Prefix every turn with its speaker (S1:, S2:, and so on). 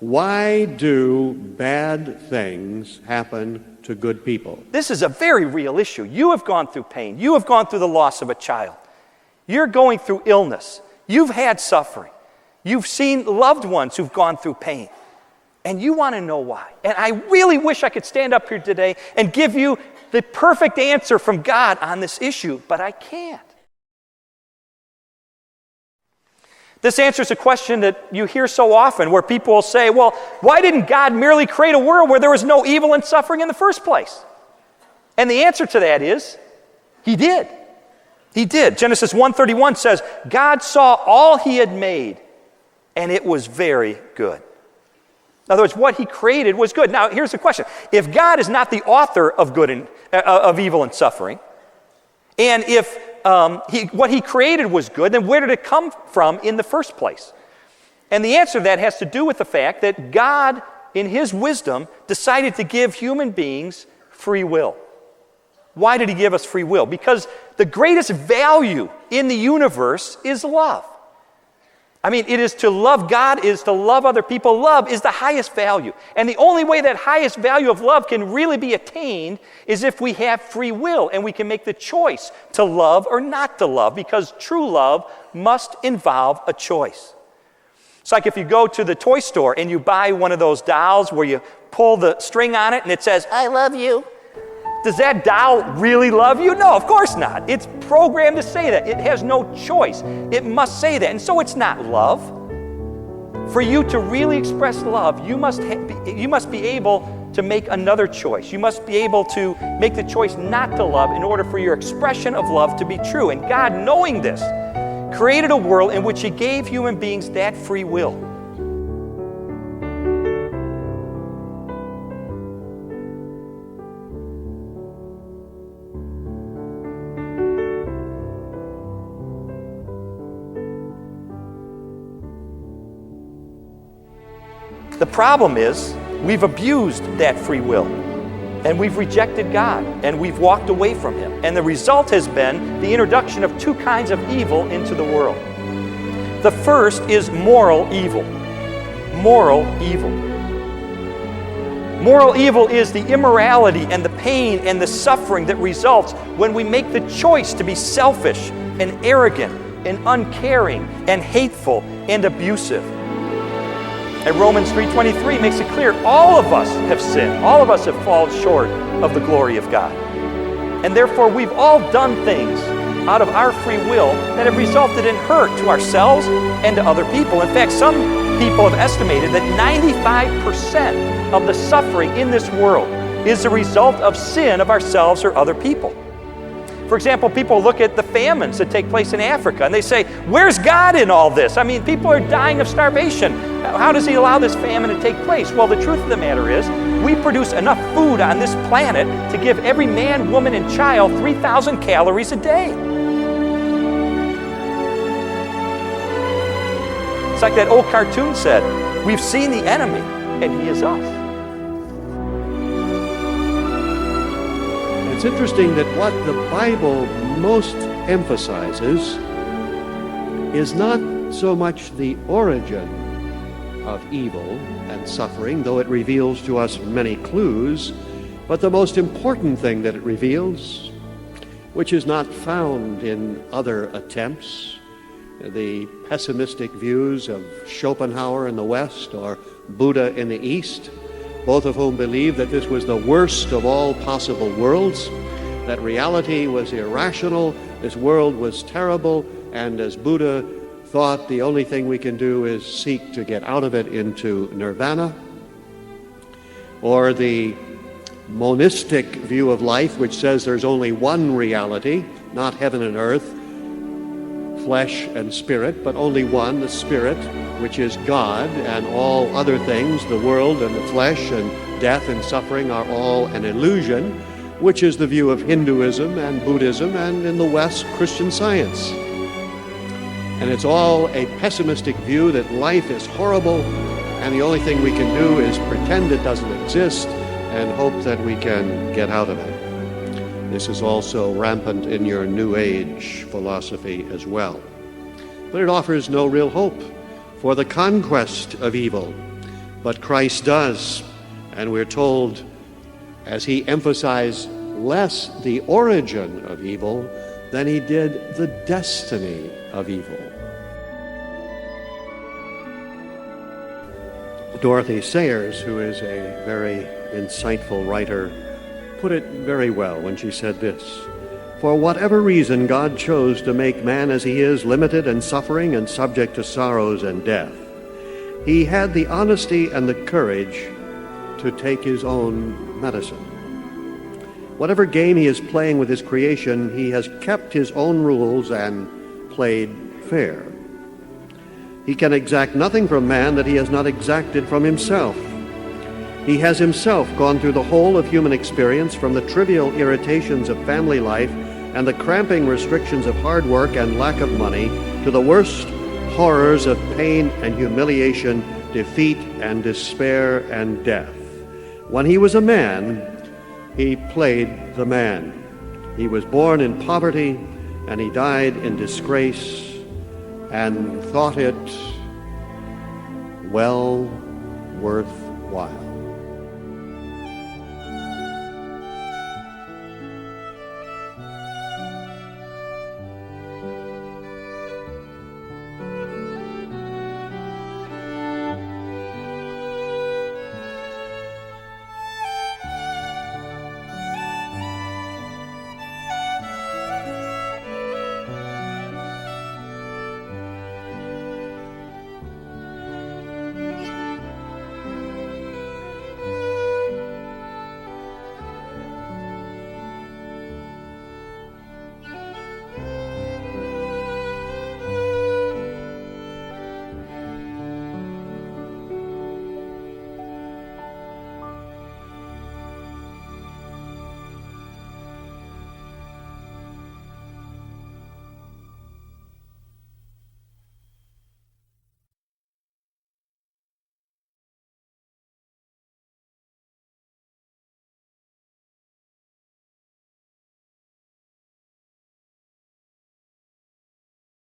S1: Why do bad things happen to good people?
S2: This is a very real issue. You have gone through pain. You have gone through the loss of a child. You're going through illness. You've had suffering. You've seen loved ones who've gone through pain. And you want to know why. And I really wish I could stand up here today and give you the perfect answer from God on this issue, but I can't. This answers a question that you hear so often where people will say, well, why didn't God merely create a world where there was no evil and suffering in the first place? And the answer to that is, He did. He did. Genesis 1:31 says, God saw all He had made, and it was very good. In other words, what He created was good. Now, here's the question. If God is not the author of of evil and suffering, and if what He created was good, then where did it come from in the first place? And the answer to that has to do with the fact that God, in His wisdom, decided to give human beings free will. Why did He give us free will? Because the greatest value in the universe is love. I mean, it is to love God, is to love other people. Love is the highest value. And the only way that highest value of love can really be attained is if we have free will and we can make the choice to love or not to love, because true love must involve a choice. It's like if you go to the toy store and you buy one of those dolls where you pull the string on it and it says, I love you. Does that doll really love you? No, of course not. It's programmed to say that. It has no choice. It must say that. And so it's not love. For you to really express love, you must be able to make another choice. You must be able to make the choice not to love in order for your expression of love to be true. And God, knowing this, created a world in which He gave human beings that free will. The problem is we've abused that free will, and we've rejected God, and we've walked away from Him. And the result has been the introduction of two kinds of evil into the world. The first is moral evil. Moral evil. Moral evil is the immorality and the pain and the suffering that results when we make the choice to be selfish and arrogant and uncaring and hateful and abusive. And Romans 3:23 makes it clear all of us have sinned. All of us have fallen short of the glory of God. And therefore we've all done things out of our free will that have resulted in hurt to ourselves and to other people. In fact, some people have estimated that 95% of the suffering in this world is the result of sin of ourselves or other people. For example, people look at the famines that take place in Africa and they say, where's God in all this? I mean, people are dying of starvation. How does He allow this famine to take place? Well, the truth of the matter is, we produce enough food on this planet to give every man, woman, and child 3,000 calories a day. It's like that old cartoon said, we've seen the enemy and he is us.
S1: It's interesting that what the Bible most emphasizes is not so much the origin of evil and suffering, though it reveals to us many clues, but the most important thing that it reveals, which is not found in other attempts, the pessimistic views of Schopenhauer in the West or Buddha in the East, both of whom believed that this was the worst of all possible worlds, that reality was irrational, this world was terrible, and as Buddha thought, the only thing we can do is seek to get out of it into nirvana. Or the monistic view of life, which says there's only one reality, not heaven and earth, flesh and spirit, but only one, the spirit, which is God, and all other things, the world and the flesh and death and suffering, are all an illusion, which is the view of Hinduism and Buddhism and, in the West, Christian Science. And it's all a pessimistic view that life is horrible and the only thing we can do is pretend it doesn't exist and hope that we can get out of it. This is also rampant in your New Age philosophy as well. But it offers no real hope for the conquest of evil. But Christ does, and we're told, as he emphasized less the origin of evil than he did the destiny of evil. Dorothy Sayers, who is a very insightful writer, put it very well when she said this: "For whatever reason God chose to make man as he is, limited and suffering and subject to sorrows and death, he had the honesty and the courage to take his own medicine. Whatever game he is playing with his creation, he has kept his own rules and played fair. He can exact nothing from man that he has not exacted from himself. He has himself gone through the whole of human experience, from the trivial irritations of family life and the cramping restrictions of hard work and lack of money, to the worst horrors of pain and humiliation, defeat and despair and death. When he was a man, he played the man. He was born in poverty, and he died in disgrace, and thought it well worthwhile."